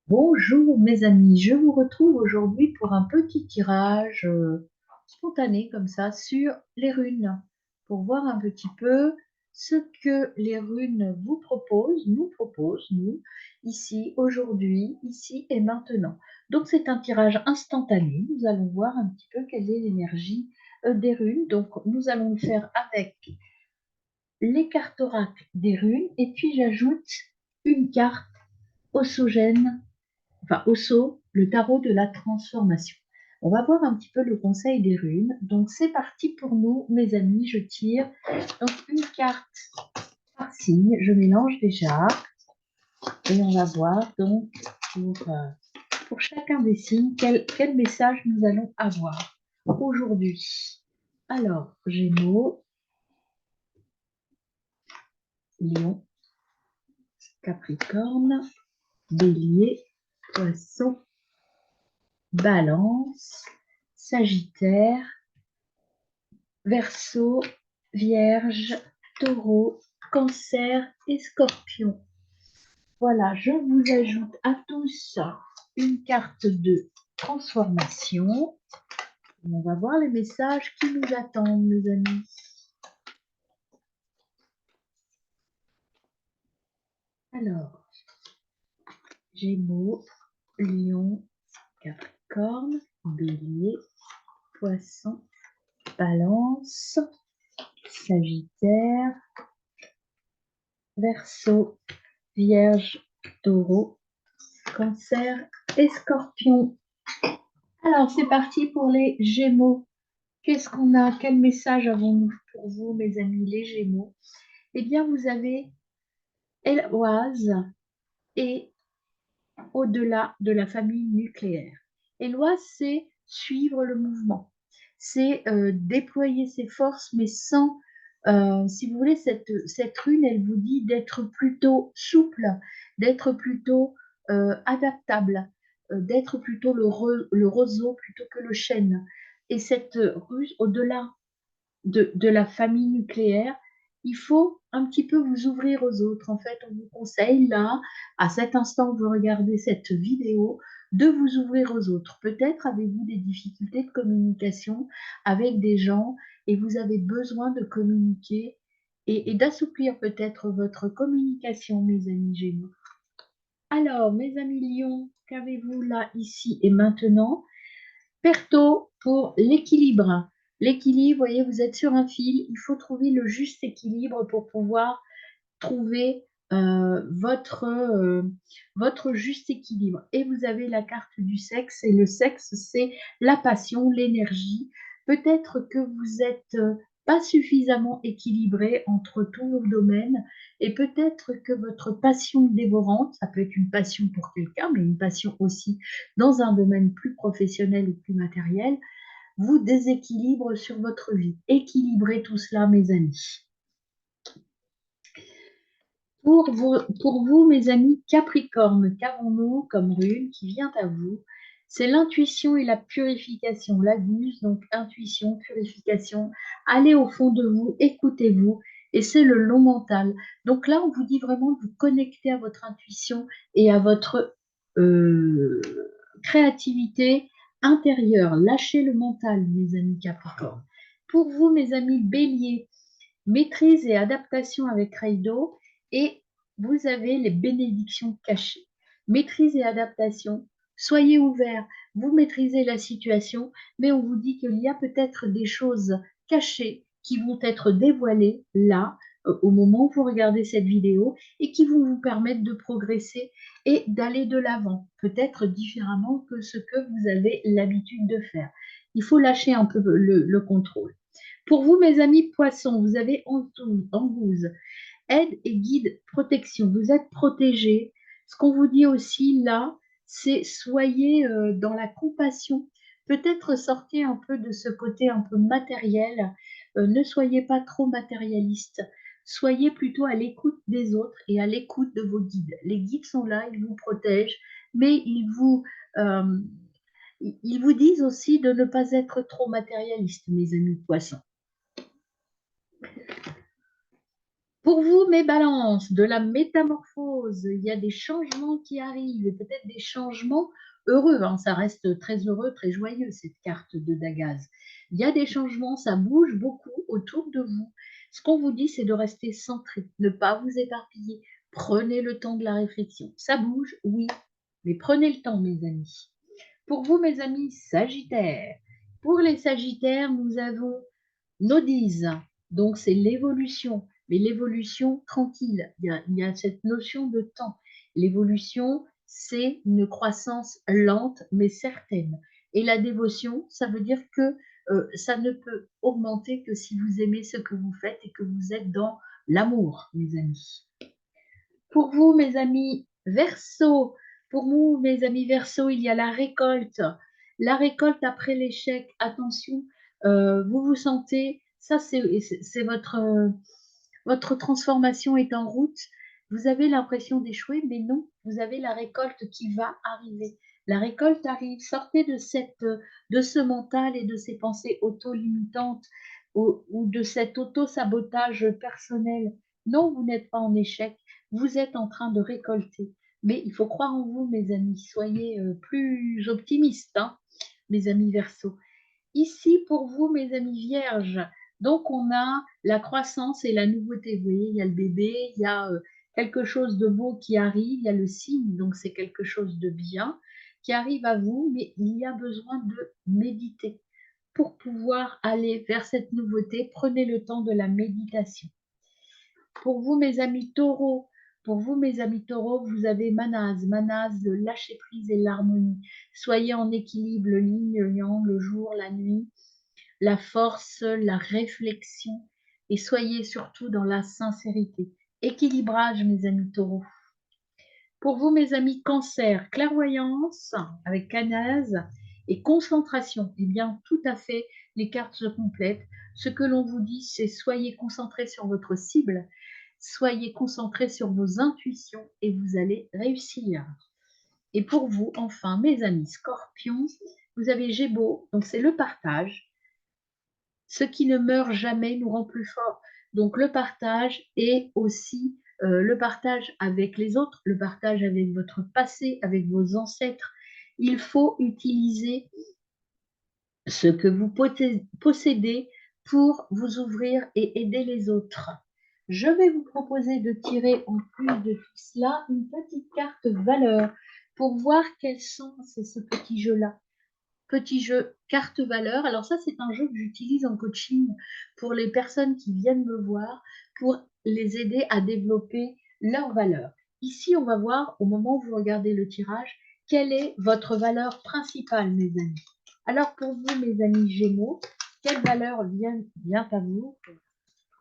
Bonjour mes amis, je vous retrouve aujourd'hui pour un petit tirage spontané comme ça sur les runes, pour voir un petit peu ce que les runes vous proposent, nous, ici, aujourd'hui, ici et maintenant. Donc c'est un tirage instantané, nous allons voir un petit peu quelle est l'énergie des runes. Donc nous allons le faire avec les cartes oracles des runes et puis j'ajoute une carte osogène, enfin Osso, le tarot de la transformation. On va voir un petit peu le conseil des runes. Donc c'est parti pour nous, mes amis. Je tire donc une carte par signe. Je mélange déjà et on va voir donc pour chacun des signes quel message nous allons avoir aujourd'hui. Alors, Gémeaux, Lion, Capricorne, Bélier, Poisson, Balance, Sagittaire, Verseau, Vierge, Taureau, Cancer et Scorpion. Voilà, je vous ajoute à tous une carte de transformation. On va voir les messages qui nous attendent, mes amis. Alors, Gémeaux, Lion, Capricorne, Bélier, Poisson, Balance, Sagittaire, Verseau, Vierge, Taureau, Cancer et Scorpion. Alors, c'est parti pour les Gémeaux. Qu'est-ce qu'on a? Quel message avons-nous pour vous, mes amis, les Gémeaux? Eh bien, vous avez Héloïse et au-delà de la famille nucléaire. Héloïse, c'est suivre le mouvement. C'est déployer ses forces, mais sans, si vous voulez, cette rune, elle vous dit d'être plutôt souple, d'être plutôt adaptable, d'être plutôt le roseau plutôt que le chêne. Et cette ruse, au-delà de la famille nucléaire, il faut un petit peu vous ouvrir aux autres. En fait, on vous conseille là, à cet instant où vous regardez cette vidéo, de vous ouvrir aux autres. Peut-être avez-vous des difficultés de communication avec des gens et vous avez besoin de communiquer et d'assouplir peut-être votre communication, mes amis Gémeaux. Alors, mes amis Lions, qu'avez-vous là, ici et maintenant? Perto pour l'équilibre. L'équilibre, vous voyez, vous êtes sur un fil, il faut trouver le juste équilibre pour pouvoir trouver votre juste équilibre. Et vous avez la carte du sexe, et le sexe, c'est la passion, l'énergie. Peut-être que vous êtes pas suffisamment équilibré entre tous vos domaines, et peut-être que votre passion dévorante, ça peut être une passion pour quelqu'un, mais une passion aussi dans un domaine plus professionnel ou plus matériel, vous déséquilibre sur votre vie. Équilibrez tout cela, mes amis. Pour vous, mes amis Capricorne, qu'avons-nous comme rune qui vient à vous? C'est l'intuition et la purification. La muse, donc intuition, purification. Allez au fond de vous, écoutez-vous. Et c'est le long mental. Donc là, on vous dit vraiment de vous connecter à votre intuition et à votre euh, créativité intérieure. Lâchez le mental, mes amis Capricorne. Pour vous, mes amis Bélier, maîtrise et adaptation avec Reido, et vous avez les bénédictions cachées. Maîtrise et adaptation, soyez ouverts, vous maîtrisez la situation, mais on vous dit qu'il y a peut-être des choses cachées qui vont être dévoilées là, au moment où vous regardez cette vidéo, et qui vont vous permettre de progresser et d'aller de l'avant, peut-être différemment que ce que vous avez l'habitude de faire. Il faut lâcher un peu le contrôle. Pour vous, mes amis poissons, vous avez Anguze, aide et guide, protection. Vous êtes protégés. Ce qu'on vous dit aussi là, c'est soyez dans la compassion. Peut-être sortez un peu de ce côté un peu matériel. Ne soyez pas trop matérialiste. Soyez plutôt à l'écoute des autres et à l'écoute de vos guides. Les guides sont là, ils vous protègent, mais euh, ils vous disent aussi de ne pas être trop matérialiste, mes amis poissons. Pour vous, mes balances, de la métamorphose, il y a des changements qui arrivent, et peut-être des changements heureux, hein. Ça reste très heureux, très joyeux, cette carte de Dagaz. Il y a des changements, ça bouge beaucoup autour de vous. Ce qu'on vous dit, c'est de rester centré, ne pas vous éparpiller. Prenez le temps de la réflexion. Ça bouge, oui, mais prenez le temps, mes amis. Pour vous, mes amis Sagittaires, pour les Sagittaires, nous avons nos 10, donc c'est l'évolution, mais l'évolution tranquille. Il y a cette notion de temps. L'évolution, c'est une croissance lente mais certaine. Et la dévotion, ça veut dire que ça ne peut augmenter que si vous aimez ce que vous faites et que vous êtes dans l'amour, mes amis. Pour vous, mes amis Verseau, pour vous, mes amis Verseau, il y a la récolte. La récolte après l'échec, attention, vous vous sentez, ça c'est votre transformation est en route. Vous avez l'impression d'échouer, mais non, vous avez la récolte qui va arriver. La récolte arrive. Sortez de ce mental et de ces pensées auto-limitantes ou de cet auto-sabotage personnel. Non, vous n'êtes pas en échec, vous êtes en train de récolter. Mais il faut croire en vous, mes amis. Soyez plus optimistes, hein, mes amis Verseau. Ici, pour vous, mes amis Vierges, donc on a la croissance et la nouveauté. Vous voyez, il y a le bébé, il y a quelque chose de beau qui arrive, il y a le signe, donc c'est quelque chose de bien qui arrive à vous, mais il y a besoin de méditer. Pour pouvoir aller vers cette nouveauté, prenez le temps de la méditation. Pour vous, mes amis taureaux, pour vous, mes amis taureaux, vous avez Manaz, Manaz, le lâcher prise et l'harmonie. Soyez en équilibre, le yin, le yang, le jour, la nuit, la force, la réflexion, et soyez surtout dans la sincérité. Équilibrage, mes amis taureaux. Pour vous, mes amis cancer, clairvoyance avec Canaz et concentration. Eh bien, tout à fait, les cartes se complètent. Ce que l'on vous dit, c'est soyez concentrés sur votre cible, soyez concentrés sur vos intuitions et vous allez réussir. Et pour vous, enfin, mes amis scorpions, vous avez Gémeaux, donc c'est le partage. Ce qui ne meurt jamais nous rend plus forts. Donc le partage est aussi le partage avec les autres, le partage avec votre passé, avec vos ancêtres. Il faut utiliser ce que vous possédez pour vous ouvrir et aider les autres. Je vais vous proposer de tirer en plus de tout cela une petite carte valeur pour voir quels sont ce petit jeu-là. Petit jeu carte valeur. Alors ça, c'est un jeu que j'utilise en coaching pour les personnes qui viennent me voir pour les aider à développer leur valeur. Ici, on va voir au moment où vous regardez le tirage, quelle est votre valeur principale, mes amis. Alors pour vous, mes amis Gémeaux, quelle valeur vient à vous?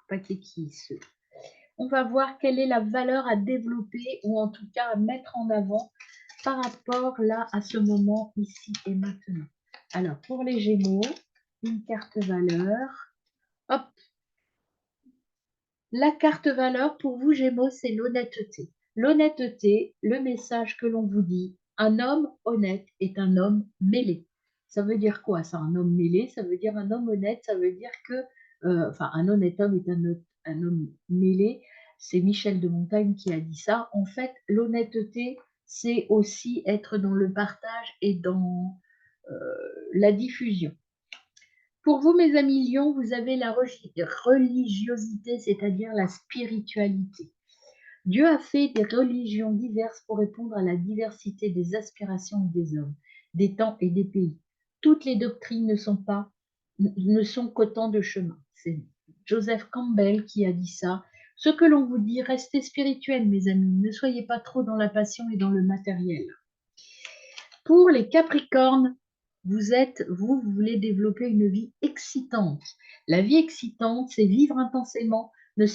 Paquet qui se... On va voir quelle est la valeur à développer ou en tout cas à mettre en avant par rapport là à ce moment ici et maintenant. Alors pour les Gémeaux, une carte valeur. Hop, la carte valeur pour vous Gémeaux, c'est l'honnêteté. L'honnêteté, le message que l'on vous dit, un homme honnête est un homme mêlé. Ça veut dire quoi ça, un homme mêlé? Ça veut dire un homme honnête, ça veut dire que, enfin, un honnête homme est un homme mêlé. C'est Michel de Montaigne qui a dit ça. En fait, l'honnêteté, c'est aussi être dans le partage et dans la diffusion. Pour vous, mes amis Lions, vous avez la religiosité, c'est-à-dire la spiritualité. Dieu a fait des religions diverses pour répondre à la diversité des aspirations des hommes, des temps et des pays. Toutes les doctrines ne sont qu'autant de chemins. C'est Joseph Campbell qui a dit ça. Ce que l'on vous dit, restez spirituels, mes amis. Ne soyez pas trop dans la passion et dans le matériel. Pour les Capricornes, vous voulez développer une vie excitante. La vie excitante, c'est vivre intensément, ne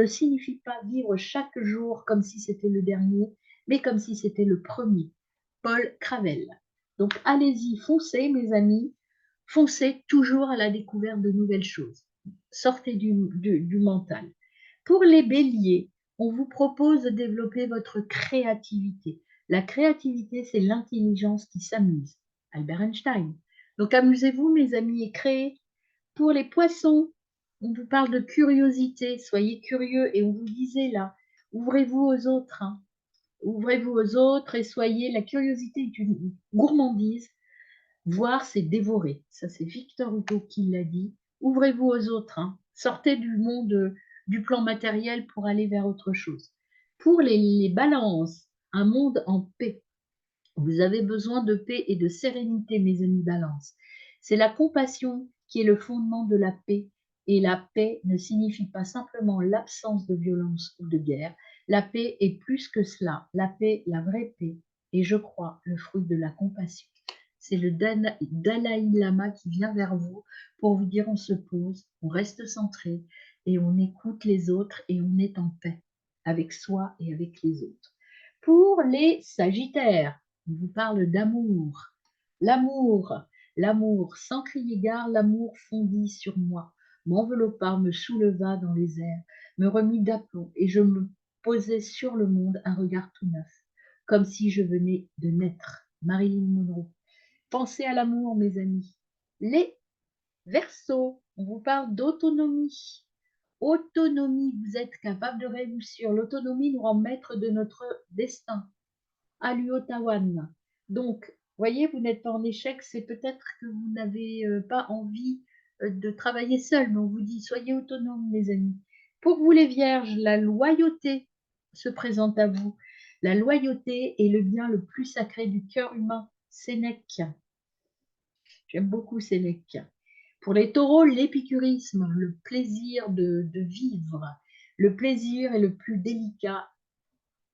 signifie pas vivre chaque jour comme si c'était le dernier, mais comme si c'était le premier. Paul Cravel. Donc allez-y, foncez mes amis, foncez toujours à la découverte de nouvelles choses. Sortez du mental. Pour les béliers, on vous propose de développer votre créativité. La créativité, c'est l'intelligence qui s'amuse. Albert Einstein. Donc amusez-vous, mes amis, et créez. Pour les poissons, On vous parle de curiosité, soyez curieux et on vous disait là, ouvrez-vous aux autres, hein. Ouvrez-vous aux autres et soyez, la curiosité est une gourmandise, voir c'est dévorer. Ça c'est Victor Hugo qui l'a dit. Ouvrez-vous aux autres, hein. Sortez du monde du plan matériel pour aller vers autre chose. Pour les balances, un monde en paix. Vous avez besoin de paix et de sérénité, mes amis Balance. C'est la compassion qui est le fondement de la paix. Et la paix ne signifie pas simplement l'absence de violence ou de guerre. La paix est plus que cela. La paix, la vraie paix, est, je crois, le fruit de la compassion. C'est le Dalai Lama qui vient vers vous pour vous dire on se pose, on reste centré et on écoute les autres et on est en paix avec soi et avec les autres. Pour les Sagittaires, on vous parle d'amour. L'amour, l'amour, sans crier gare, l'amour fondit sur moi, m'enveloppa, me souleva dans les airs, me remit d'aplomb, et je me posais sur le monde un regard tout neuf, comme si je venais de naître. Marilyn Monroe. Pensez à l'amour, mes amis. Les Verseaux, on vous parle d'autonomie. Autonomie, vous êtes capable de réussir. L'autonomie nous rend maître de notre destin. Aluotawan. Donc, voyez, vous n'êtes pas en échec, c'est peut-être que vous n'avez pas envie de travailler seul, mais on vous dit soyez autonomes, mes amis. Pour vous, les vierges, la loyauté se présente à vous. La loyauté est le bien le plus sacré du cœur humain. Sénèque. J'aime beaucoup Sénèque. Pour les taureaux, l'épicurisme, le plaisir de vivre. Le plaisir est le plus délicat.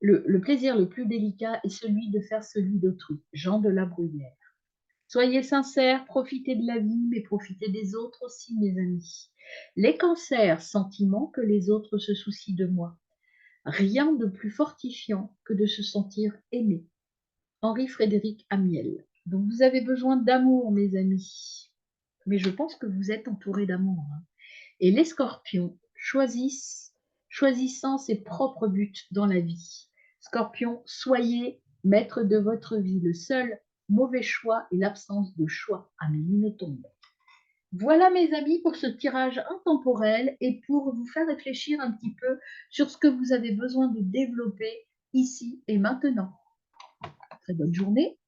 Le plaisir le plus délicat est celui de faire celui d'autrui. Jean de la Bruyère. Soyez sincères, profitez de la vie, mais profitez des autres aussi, mes amis. Les cancers, sentiment que les autres se soucient de moi. Rien de plus fortifiant que de se sentir aimé. Henri-Frédéric Amiel. Donc vous avez besoin d'amour, mes amis. Mais je pense que vous êtes entourés d'amour, hein. Et les scorpions choisissant ses propres buts dans la vie. Scorpion, soyez maître de votre vie. Le seul mauvais choix est l'absence de choix. Amélie Nothomb. Voilà mes amis pour ce tirage intemporel et pour vous faire réfléchir un petit peu sur ce que vous avez besoin de développer ici et maintenant. Très bonne journée.